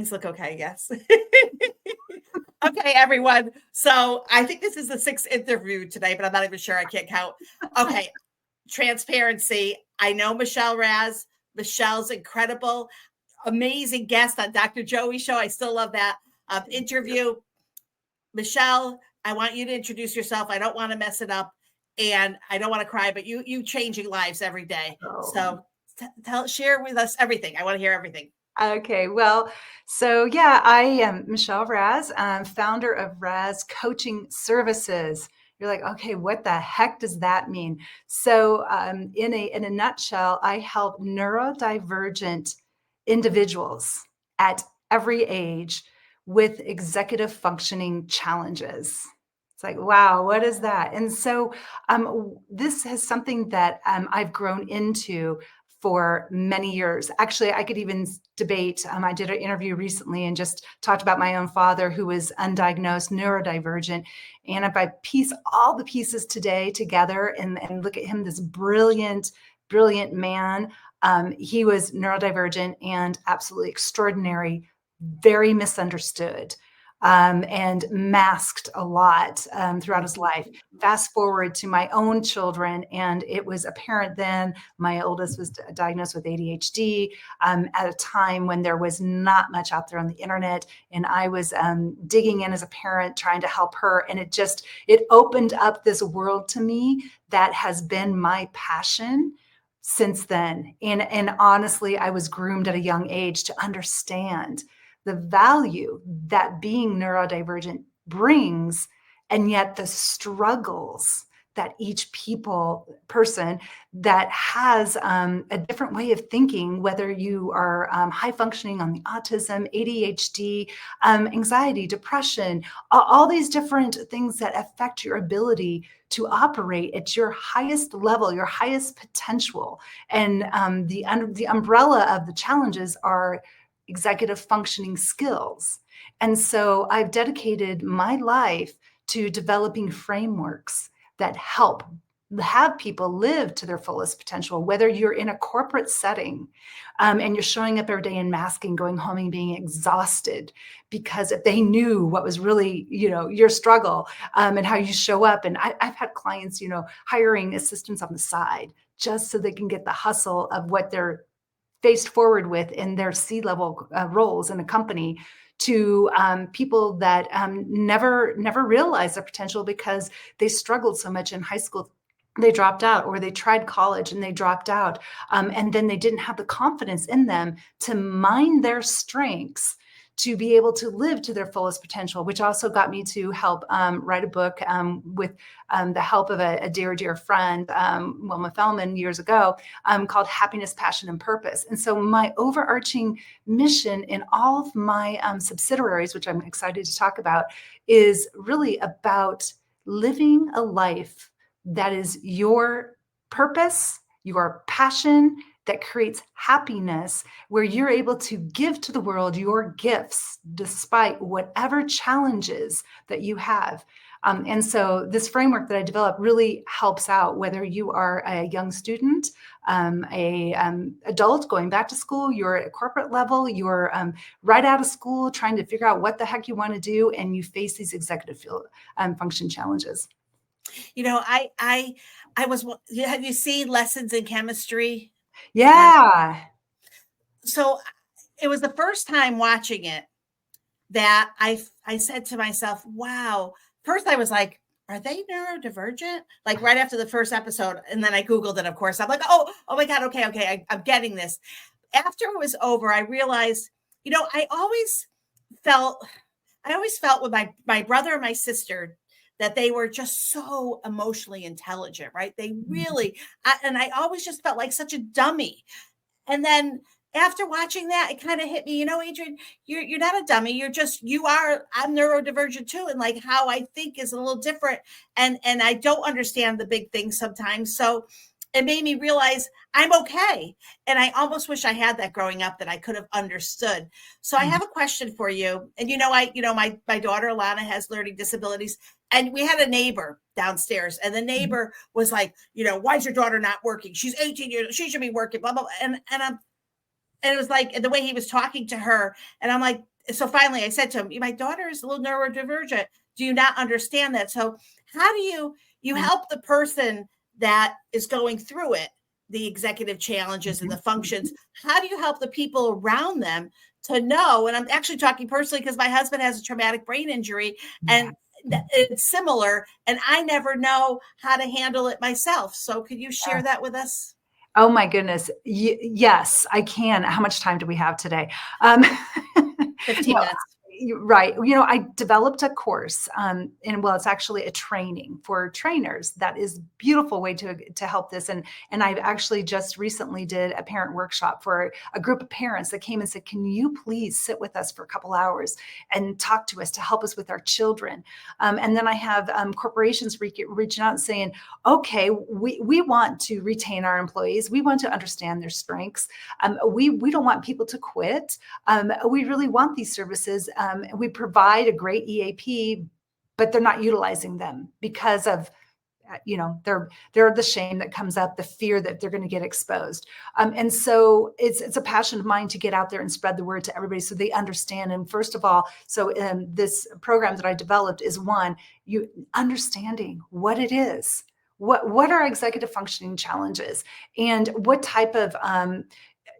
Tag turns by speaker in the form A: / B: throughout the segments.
A: things look okay. Yes. Okay, everyone. So I think this is the 6th interview today, but I'm not even sure. I can't count. Okay. Transparency. I know Michelle Raz. Michelle's incredible, amazing guest on Dr. Joey's show. I still love that interview. Michelle, I want you to introduce yourself. I don't want to mess it up, and I don't want to cry, but you changing lives every day. So share with us everything. I want to hear everything.
B: Okay, well, so yeah, I am Michelle Raz, founder of Raz Coaching Services. You're like, okay, what the heck does that mean? So in a nutshell, I help neurodivergent individuals at every age with executive functioning challenges. It's like, wow, what is that? And so this is something that I've grown into for many years. Actually, I could even debate. I did an interview recently and just talked about my own father who was undiagnosed, neurodivergent. And if I piece all the pieces today together and look at him, this brilliant man, he was neurodivergent and absolutely extraordinary, very misunderstood. And masked a lot throughout his life. Fast forward to my own children, and it was apparent then my oldest was diagnosed with ADHD at a time when there was not much out there on the internet, and I was digging in as a parent trying to help her, and it opened up this world to me that has been my passion since then. And honestly, I was groomed at a young age to understand the value that being neurodivergent brings, and yet the struggles that each person that has a different way of thinking, whether you are high functioning on the autism, ADHD, anxiety, depression, all these different things that affect your ability to operate at your highest level, your highest potential. And the umbrella of the challenges are executive functioning skills. And so I've dedicated my life to developing frameworks that help have people live to their fullest potential, whether you're in a corporate setting and you're showing up every day in masking, going home and being exhausted, because if they knew what was really, your struggle and how you show up. And I've had clients, hiring assistants on the side just so they can get the hustle of what they're faced forward with in their C-level roles in a company, to people that never realized their potential because they struggled so much in high school. They dropped out, or they tried college and they dropped out. And then they didn't have the confidence in them to mine their strengths to be able to live to their fullest potential, which also got me to help write a book with the help of a dear friend, Wilma Fellman, years ago, called Happiness, Passion, and Purpose. And so my overarching mission in all of my subsidiaries, which I'm excited to talk about, is really about living a life that is your purpose, your passion, that creates happiness, where you're able to give to the world your gifts despite whatever challenges that you have. And so this framework that I developed really helps out whether you are a young student, adult going back to school, you're at a corporate level, you're right out of school trying to figure out what the heck you want to do, and you face these executive function challenges.
A: Have you seen Lessons in Chemistry?
B: Yeah.
A: So it was the first time watching it that I said to myself, wow. First I was like, are they neurodivergent? Like right after the first episode. And then I Googled it, of course. I'm like, oh my God. Okay. I'm getting this. After it was over, I realized, I always felt with my brother and my sister that they were just so emotionally intelligent, right? They really, and I always just felt like such a dummy. And then after watching that, it kind of hit me, Adrian, you're not a dummy. I'm neurodivergent too. And like how I think is a little different. And I don't understand the big things sometimes. So it made me realize I'm okay. And I almost wish I had that growing up, that I could have understood. So I have a question for you. And my daughter Alana has learning disabilities, and we had a neighbor downstairs, and the neighbor was like, why is your daughter not working? She's 18 years old. She should be working, blah, blah, blah. And it was like the way he was talking to her. And I'm like, so finally I said to him, my daughter is a little neurodivergent. Do you not understand that? So how do you help the person that is going through it, the executive challenges and the functions? How do you help the people around them to know? And I'm actually talking personally because my husband has a traumatic brain injury, and it's similar, and I never know how to handle it myself. So could you share that with us?
B: Oh my goodness. Yes, I can. How much time do we have today?
A: 15
B: no,
A: minutes.
B: Right. I developed a course, and well, it's actually a training for trainers. That is a beautiful way to help this. And I've actually just recently did a parent workshop for a group of parents that came and said, "Can you please sit with us for a couple hours and talk to us to help us with our children?" And then I have corporations reaching out and saying, "Okay, we want to retain our employees. We want to understand their strengths. We don't want people to quit. We really want these services." We provide a great EAP, but they're not utilizing them because of, they're the shame that comes up, the fear that they're going to get exposed. And so it's a passion of mine to get out there and spread the word to everybody so they understand. And first of all, so this program that I developed is you understanding what it is. What are executive functioning challenges, and what type of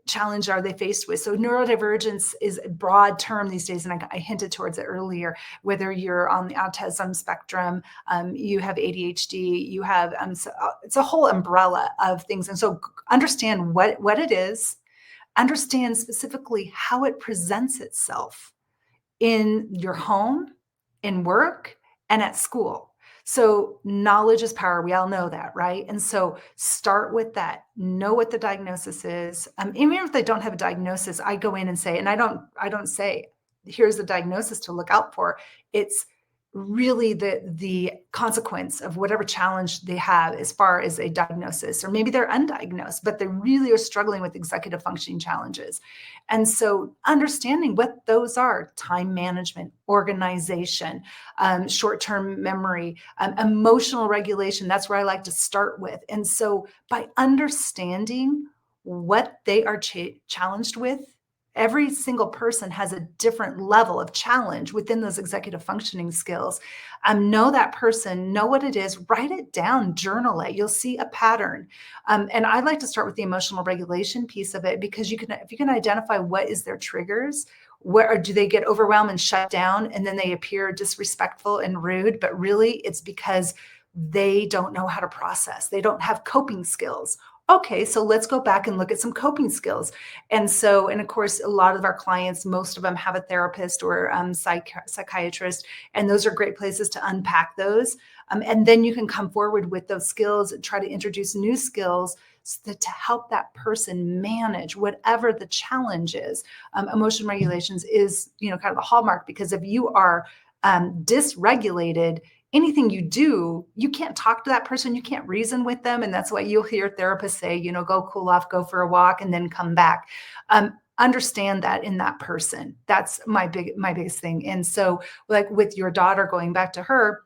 B: challenge are they faced with? So neurodivergence is a broad term these days, and I hinted towards it earlier. Whether you're on the autism spectrum, you have ADHD, you have so, it's a whole umbrella of things. And so understand what it is, understand specifically how it presents itself in your home, in work, and at school. So knowledge is power. We all know that, right? And so start with that. Know what the diagnosis is. Even if they don't have a diagnosis, I go in and say, and I don't say, here's the diagnosis to look out for. It's really the consequence of whatever challenge they have as far as a diagnosis, or maybe they're undiagnosed, but they really are struggling with executive functioning challenges. And so understanding what those are: time management, organization, short-term memory, emotional regulation. That's where I like to start with. And so by understanding what they are challenged with, every single person has a different level of challenge within those executive functioning skills. Know that person, know what it is, write it down, journal it. You'll see a pattern. And I like to start with the emotional regulation piece of it, because if you can identify what is their triggers, where do they get overwhelmed and shut down, and then they appear disrespectful and rude, but really it's because they don't know how to process. They don't have coping skills. Okay, so let's go back and look at some coping skills. And of course, a lot of our clients, most of them have a therapist or psychiatrist, and those are great places to unpack those. And then you can come forward with those skills and try to introduce new skills to help that person manage whatever the challenge is. Emotion regulations is, kind of the hallmark, because if you are dysregulated, anything you do, you can't talk to that person, you can't reason with them. And that's why you'll hear therapists say, go cool off, go for a walk, and then come back. Understand that in that person. That's my biggest thing. And so, like with your daughter, going back to her,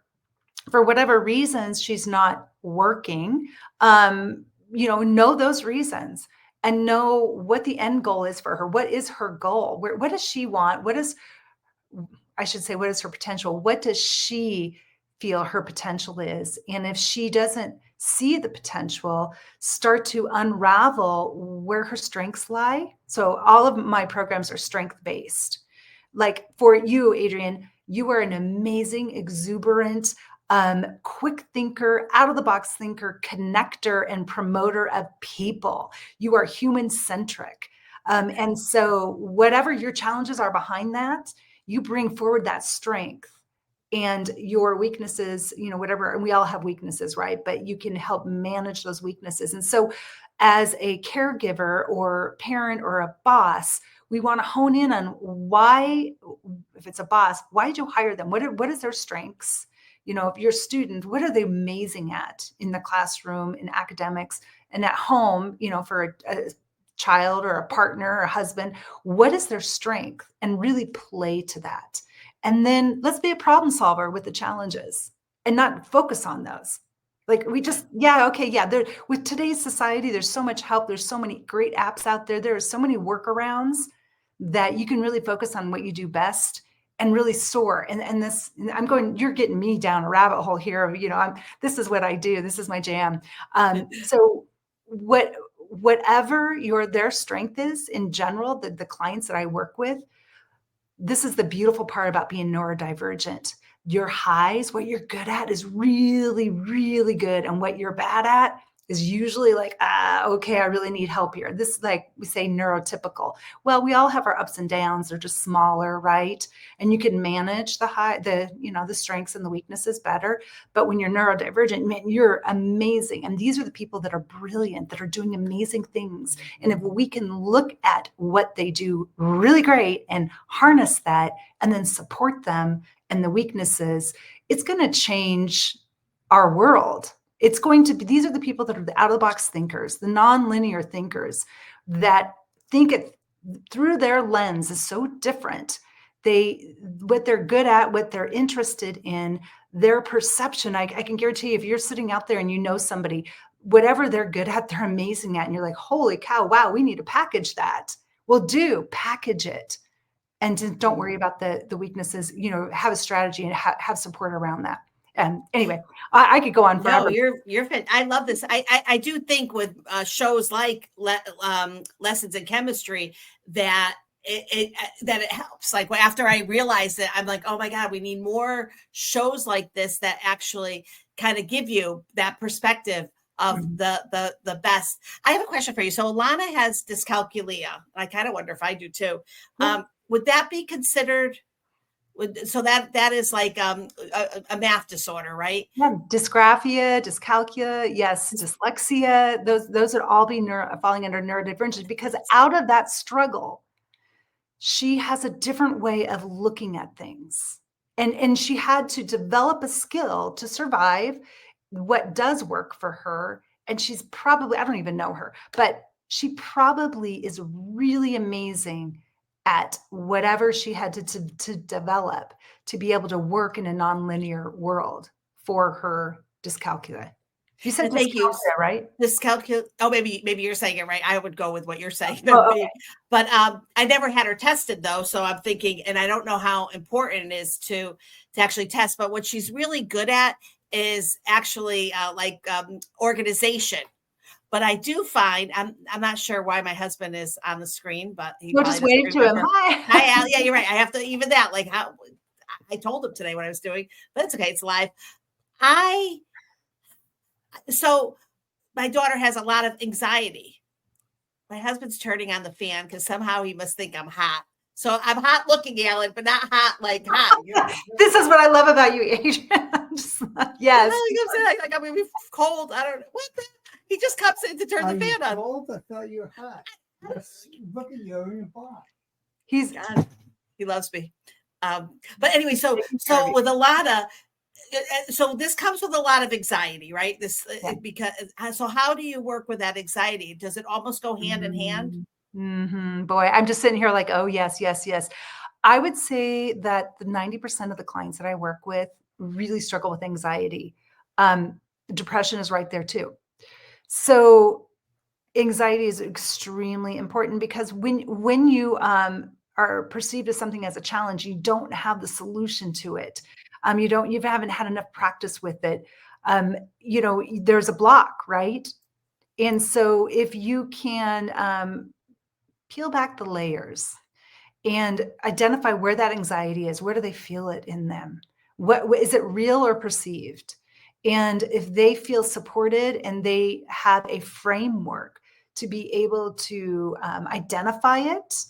B: for whatever reasons she's not working, know those reasons and know what the end goal is for her. What is her goal? What does she want? What is her potential? What does she feel her potential is? And if she doesn't see the potential, start to unravel where her strengths lie. So all of my programs are strength-based. Like for you, Adrienne, you are an amazing, exuberant, quick thinker, out-of-the-box thinker, connector, and promoter of people. You are human-centric. And so whatever your challenges are behind that, you bring forward that strength. And your weaknesses, whatever, and we all have weaknesses, right? But you can help manage those weaknesses. And so as a caregiver or parent or a boss, we want to hone in on why, if it's a boss, why did you hire them? What is their strengths? If you're a student, what are they amazing at in the classroom, in academics, and at home, for a child or a partner or a husband, what is their strength? And really play to that. And then let's be a problem solver with the challenges and not focus on those. Like with today's society, there's so much help. There's so many great apps out there. There are so many workarounds that you can really focus on what you do best and really soar. And this, you're getting me down a rabbit hole here of, this is what I do. This is my jam. So whatever their strength is in general, the clients that I work with, this is the beautiful part about being neurodivergent. Your highs, what you're good at is really, really good. And what you're bad at is usually like, okay, I really need help here. This is like we say neurotypical. Well, we all have our ups and downs. They're just smaller, right? And you can manage the strengths and the weaknesses better. But when you're neurodivergent, man, you're amazing. And these are the people that are brilliant, that are doing amazing things. And if we can look at what they do really great and harness that and then support them and the weaknesses, it's going to change our world. It's going to be, these are the people that are the out of the box thinkers, the nonlinear thinkers that think it through their lens is so different. What they're good at, what they're interested in, their perception. I can guarantee you, if you're sitting out there and you know somebody, whatever they're good at, they're amazing at, and you're like, holy cow, wow, we need to package that. Well, package it. And don't worry about the weaknesses, have a strategy and have support around that. And anyway, I could go on forever.
A: No, you're fit. I love this. I do think with shows like Lessons in Chemistry that it helps. Like after I realized it, I'm like, oh my God, we need more shows like this that actually kind of give you that perspective of the best. I have a question for you. So Alana has dyscalculia. I kind of wonder if I do too. Would that be considered? So that is like a math disorder, right?
B: Yeah, dysgraphia, dyscalculia, yes, dyslexia. Those would all be falling under neurodivergent, because out of that struggle, she has a different way of looking at things, and she had to develop a skill to survive what does work for her. And she's probably, I don't even know her, but she probably is really amazing at whatever she had to develop to be able to work in a nonlinear world for her dyscalculia. You said dyscalculia, right?
A: Dyscalculia. Oh, maybe you're saying it right. I would go with what you're saying. Okay. But I never had her tested though, so I'm thinking, and I don't know how important it is to actually test. But what she's really good at is actually organization. But I do find, I'm not sure why my husband is on the screen, but
B: we're just waiting to him.
A: Hi, Al. Yeah, you're right. I have to even that. Like how I told him today what I was doing, but it's okay. It's live. So my daughter has a lot of anxiety. My husband's turning on the fan because somehow he must think I'm hot. So I'm hot looking, Alan, but not hot like hot.
B: This is what I love about you, Adrian. Yes.
A: Like, I mean, we're cold. I don't know. What the? He just comes in to turn the fan on.
C: Cold? I thought you were hot. Look at you, you're hot.
A: He loves me. But anyway, so with a lot of, so this comes with a lot of anxiety, right? Because so how do you work with that anxiety? Does it almost go hand in hand?
B: Mm-hmm. Boy, I'm just sitting here like, oh, yes, yes, yes. I would say that the 90% of the clients that I work with really struggle with anxiety. Depression is right there too. So anxiety is extremely important, because when you are perceived as something as a challenge, you don't have the solution to it. You haven't had enough practice with it. There's a block, right? And so if you can peel back the layers and identify where that anxiety is, where do they feel it in them? What is it, real or perceived? And if they feel supported and they have a framework to be able to identify it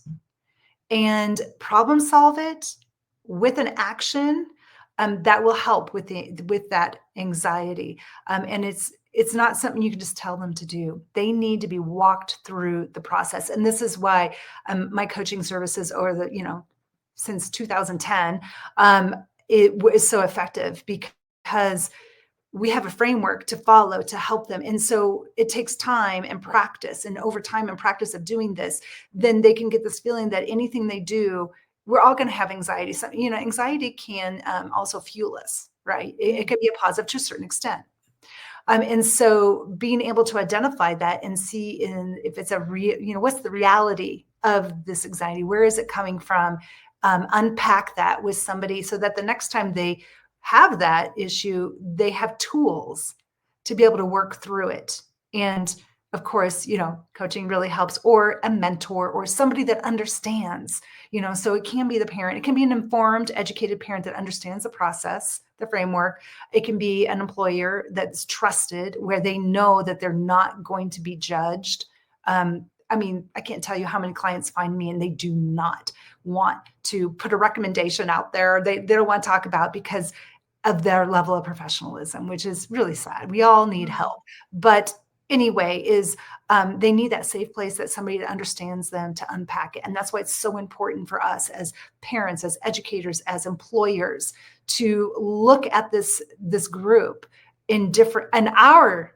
B: and problem solve it with an action, that will help with that anxiety. And it's not something you can just tell them to do. They need to be walked through the process. And this is why my coaching services since 2010, it was so effective, because we have a framework to follow to help them. And so it takes time and practice, and over time and practice of doing this, then they can get this feeling that anything they do, we're all going to have anxiety. So, anxiety can also fuel us, right? It could be a positive to a certain extent. And so being able to identify that and see if it's a real, what's the reality of this anxiety? Where is it coming from? Unpack that with somebody so that the next time they have that issue, they have tools to be able to work through it. And of course, coaching really helps, or a mentor or somebody that understands, so it can be the parent. It can be an informed, educated parent that understands the process, the framework. It can be an employer that's trusted, where they know that they're not going to be judged. I can't tell you how many clients find me and they do not want to put a recommendation out there. They don't want to talk about, because of their level of professionalism, which is really sad. We all need help. But anyway, they need that safe place, that somebody that understands them, to unpack it. And that's why it's so important for us as parents, as educators, as employers, to look at this group in different, and our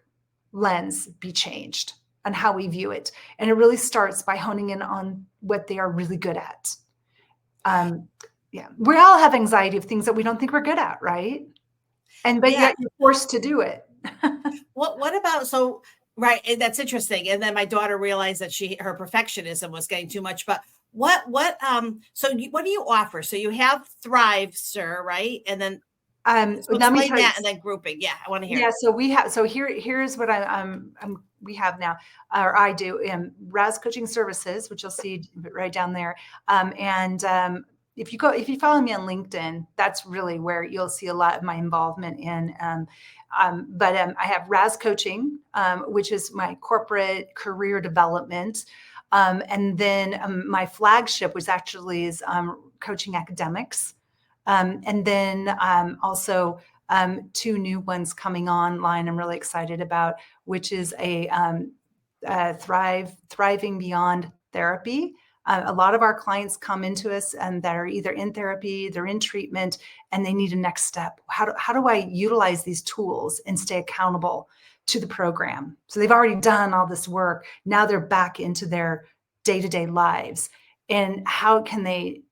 B: lens be changed on how we view it. And it really starts by honing in on what they are really good at. We all have anxiety of things that we don't think we're good at, right? But yet you're forced to do it.
A: What about, right, and that's interesting. And then my daughter realized that her perfectionism was getting too much. But what do you offer? So you have Thrive, sir, right? And then explain that, and then grouping. Yeah, I want to hear.
B: Yeah, so we have. So here's what we have now, or I do in Raz Coaching Services, which you'll see right down there. If you follow me on LinkedIn, that's really where you'll see a lot of my involvement in. But I have Raz Coaching, which is my corporate career development. And then my flagship, which actually is Coaching Academics. And then also two new ones coming online I'm really excited about, which is a Thriving Beyond Therapy. A lot of our clients come into us and that are either in therapy, they're in treatment, and they need a next step. How do I utilize these tools and stay accountable to the program? So they've already done all this work. Now they're back into their day-to-day lives. And how can they,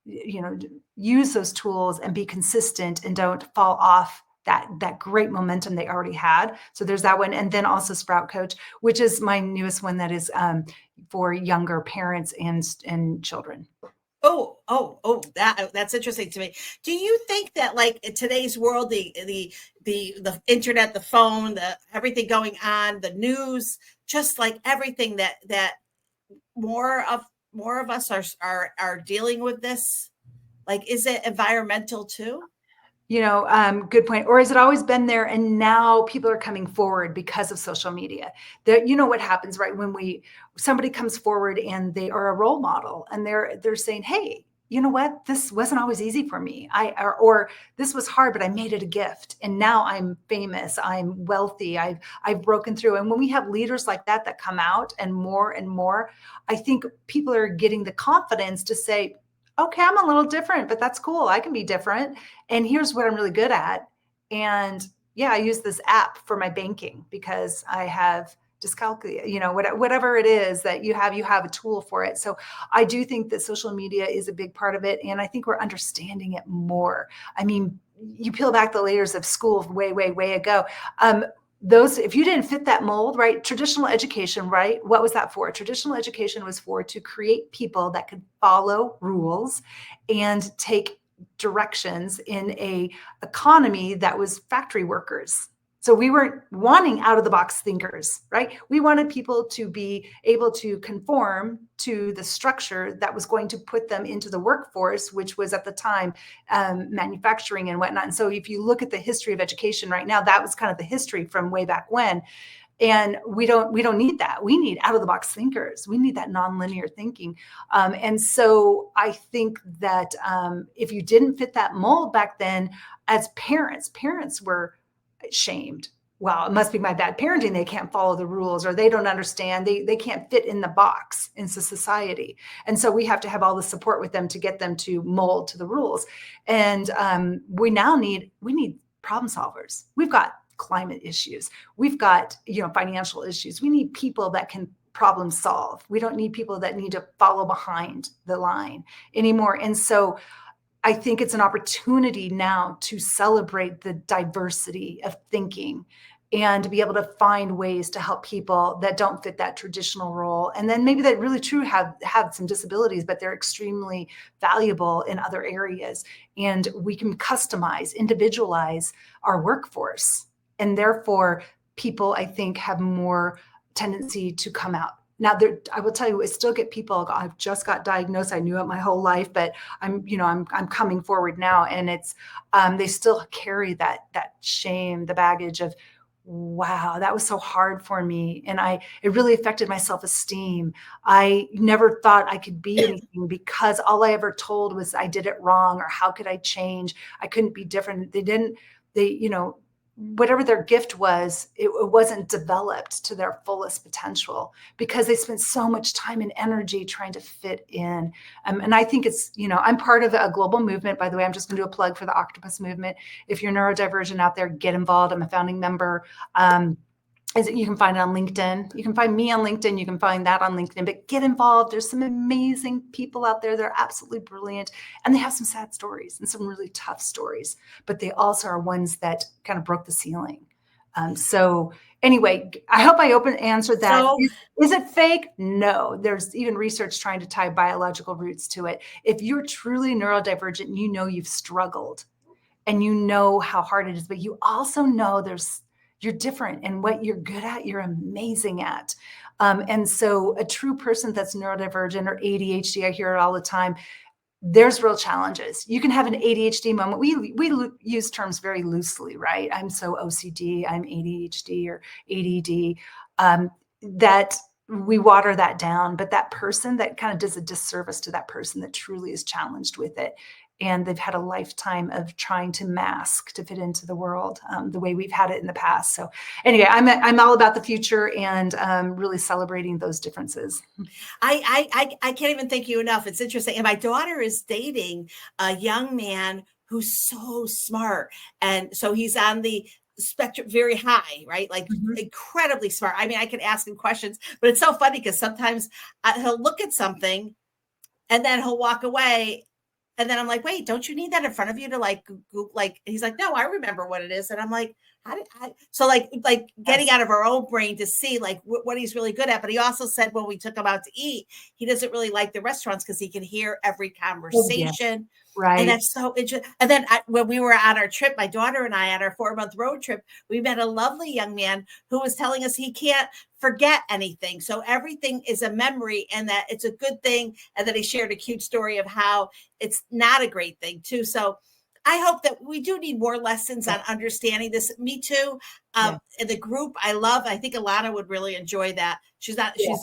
B: use those tools and be consistent and don't fall off that great momentum they already had? So there's that one. And then also Sprout Coach, which is my newest one that is for younger parents and children.
A: That's interesting to me. Do you think that, like, in today's world, the internet, the phone, everything going on, the news, just like everything that more of us are dealing with this? Like, is it environmental too?
B: Good point. Or has it always been there and now people are coming forward because of social media? What happens, right? When somebody comes forward and they are a role model and they're saying, hey, you know what? This wasn't always easy for me. Or this was hard, but I made it a gift. And now I'm famous. I'm wealthy. I've broken through. And when we have leaders like that come out and more, I think people are getting the confidence to say, okay, I'm a little different, but that's cool. I can be different. And here's what I'm really good at. And I use this app for my banking because I have dyscalculia, whatever it is that you have a tool for it. So I do think that social media is a big part of it. And I think we're understanding it more. I mean, you peel back the layers of school way, way, way ago. If you didn't fit that mold, right? Traditional education, right? What was that for? Traditional education was to create people that could follow rules and take directions in a economy that was factory workers. So we weren't wanting out of the box thinkers, right? We wanted people to be able to conform to the structure that was going to put them into the workforce, which was at the time manufacturing and whatnot. And so if you look at the history of education right now, that was kind of the history from way back when. And we don't need that. We need out of the box thinkers. We need that nonlinear thinking. And so I think that if you didn't fit that mold back then, as parents were shamed. Well, it must be my bad parenting. They can't follow the rules, or they don't understand. They can't fit in the box into society. And so we have to have all the support with them to get them to mold to the rules. And we need problem solvers. We've got climate issues. We've got, financial issues. We need people that can problem solve. We don't need people that need to follow behind the line anymore. And so I think it's an opportunity now to celebrate the diversity of thinking and to be able to find ways to help people that don't fit that traditional role. And then maybe that really true have some disabilities, but they're extremely valuable in other areas. And we can customize, individualize our workforce. And therefore, people, I think, have more tendency to come out. Now, I will tell you, I still get people. I've just got diagnosed. I knew it my whole life, but I'm coming forward now, and it's they still carry that shame, the baggage of, wow, that was so hard for me, and it really affected my self-esteem. I never thought I could be anything because all I ever told was I did it wrong, or how could I change? I couldn't be different. Whatever their gift was, it wasn't developed to their fullest potential because they spent so much time and energy trying to fit in. And I think it's, I'm part of a global movement. By the way, I'm just going to do a plug for the Octopus movement. If you're neurodivergent out there, get involved. I'm a founding member. You can find it on LinkedIn. You can find me on LinkedIn. You can find that on LinkedIn, but get involved. There's some amazing people out there that are absolutely brilliant, and they have some sad stories and some really tough stories, but they also are ones that kind of broke the ceiling. So anyway, I hope I answered that.
A: So-
B: is it fake? No, there's even research trying to tie biological roots to it. If you're truly neurodivergent, you've struggled and you know how hard it is, but you also know you're different, and what you're good at, you're amazing at. And so a true person that's neurodivergent or ADHD, I hear it all the time, there's real challenges. You can have an ADHD moment. We use terms very loosely, right? I'm so OCD, I'm ADHD or ADD, that we water that down. But that person, that kind of does a disservice to that person that truly is challenged with it. And they've had a lifetime of trying to mask to fit into the world the way we've had it in the past. So anyway, I'm all about the future and really celebrating those differences.
A: I can't even thank you enough. It's interesting. And my daughter is dating a young man who's so smart. And so he's on the spectrum very high, right? Like incredibly smart. I mean, I can ask him questions, but it's so funny because sometimes he'll look at something and then he'll walk away. And then I'm like, wait, don't you need that in front of you to like, Google? Like, he's like, no, I remember what it is. And I'm like, so like getting out of our own brain to see like what he's really good at. But he also said when we took him out to eat, he doesn't really like the restaurants because he can hear every conversation.
B: Yeah. Right.
A: And that's so interesting. And then when we were on our trip, my daughter and I, on our 4-month road trip, we met a lovely young man who was telling us he can't forget anything. So everything is a memory and that it's a good thing. And then he shared a cute story of how it's not a great thing too. So I hope that we do need more lessons on understanding this. Me too. In the group, I think Alana would really enjoy that. She's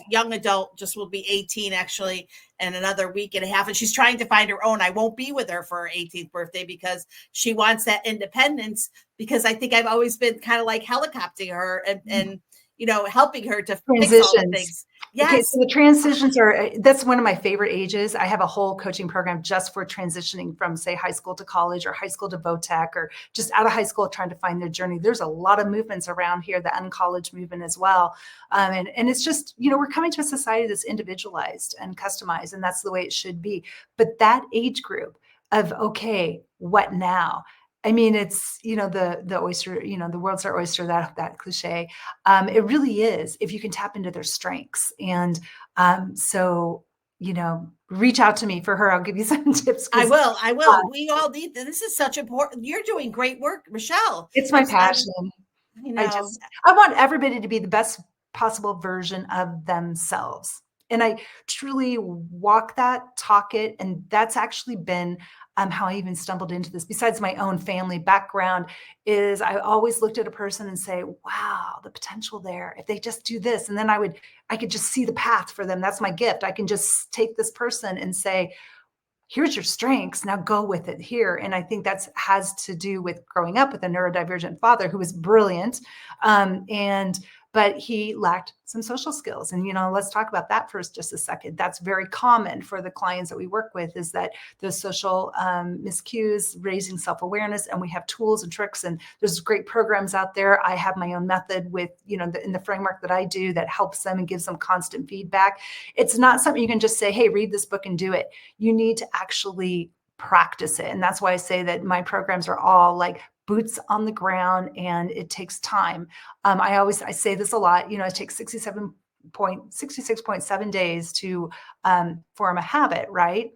A: young adult, just will be 18 actually in another week and a half. And she's trying to find her own. I won't be with her for her 18th birthday because she wants that independence, because I think I've always been kind of like helicoptering her and helping her to fix all the things. Yes.
B: Okay, so the transitions that's one of my favorite ages. I have a whole coaching program just for transitioning from, say, high school to college or high school to VOTEC or just out of high school trying to find their journey. There's a lot of movements around here, the uncollege movement as well. And it's just, we're coming to a society that's individualized and customized, and that's the way it should be. But that age group of, okay, what now? I mean, it's, the oyster, the world's our oyster, that cliche. It really is, if you can tap into their strengths. And so, reach out to me for her. I'll give you some tips.
A: I will. We all need this. Is such important. You're doing great work, Michelle.
B: It's my passion. I want everybody to be the best possible version of themselves. And I truly walk that, talk it. And that's actually been how I even stumbled into this. Besides my own family background, is I always looked at a person and say, wow, the potential there, if they just do this. And then I could just see the path for them. That's my gift. I can just take this person and say, here's your strengths. Now go with it here. And I think that has to do with growing up with a neurodivergent father who was brilliant. But he lacked some social skills. And, let's talk about that for just a second. That's very common for the clients that we work with, is that those social miscues, raising self-awareness, and we have tools and tricks, and there's great programs out there. I have my own method with, in the framework that I do that helps them and gives them constant feedback. It's not something you can just say, hey, read this book and do it. You need to actually practice it. And that's why I say that my programs are all like boots on the ground, and it takes time. I say this a lot, it takes 66.7 days to form a habit, right?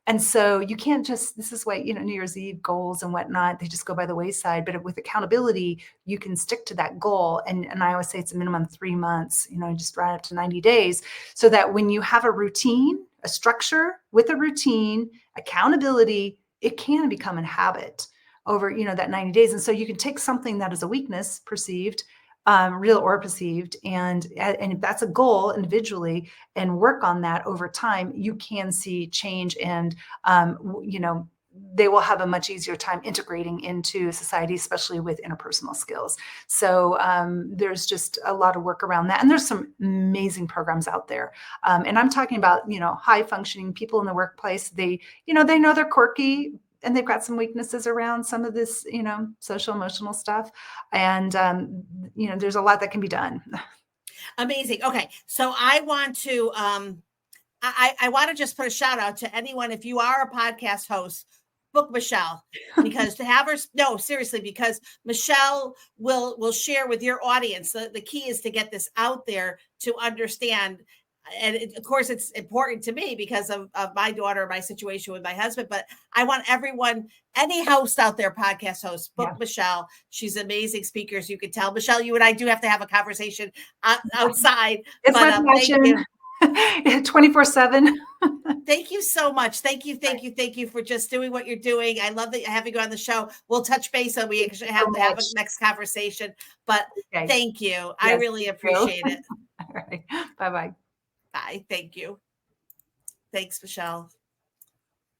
B: And so you can't just, this is why, New Year's Eve goals and whatnot, they just go by the wayside. But with accountability, you can stick to that goal. And I always say it's a minimum 3 months, just right up to 90 days, so that when you have a routine, a structure with a routine, accountability, it can become a habit over, that 90 days. And so you can take something that is a weakness perceived, real or perceived, and if that's a goal individually and work on that over time, you can see change, and they will have a much easier time integrating into society, especially with interpersonal skills. So there's just a lot of work around that, and there's some amazing programs out there. And I'm talking about high functioning people in the workplace. They know they're quirky, and they've got some weaknesses around some of this, social emotional stuff. And, there's a lot that can be done.
A: Amazing. Okay. So I want to, I want to just put a shout out to anyone. If you are a podcast host, book Michelle, because to have her, no, seriously, because Michelle will share with your audience. The key is to get this out there to understand. And of course, it's important to me because of my daughter, my situation with my husband. But I want everyone, any host out there, podcast host, book Michelle. She's an amazing speaker. So you can tell, Michelle, you and I do have to have a conversation outside.
B: It's my passion. 24/7.
A: Thank you so much. Thank you for just doing what you're doing. I love that I have you go on the show. We'll touch base, so we actually have to have a next conversation. But thank you. Yes, I really appreciate it.
B: All right. Bye-bye.
A: Bye. Thank you. Thanks, Michelle.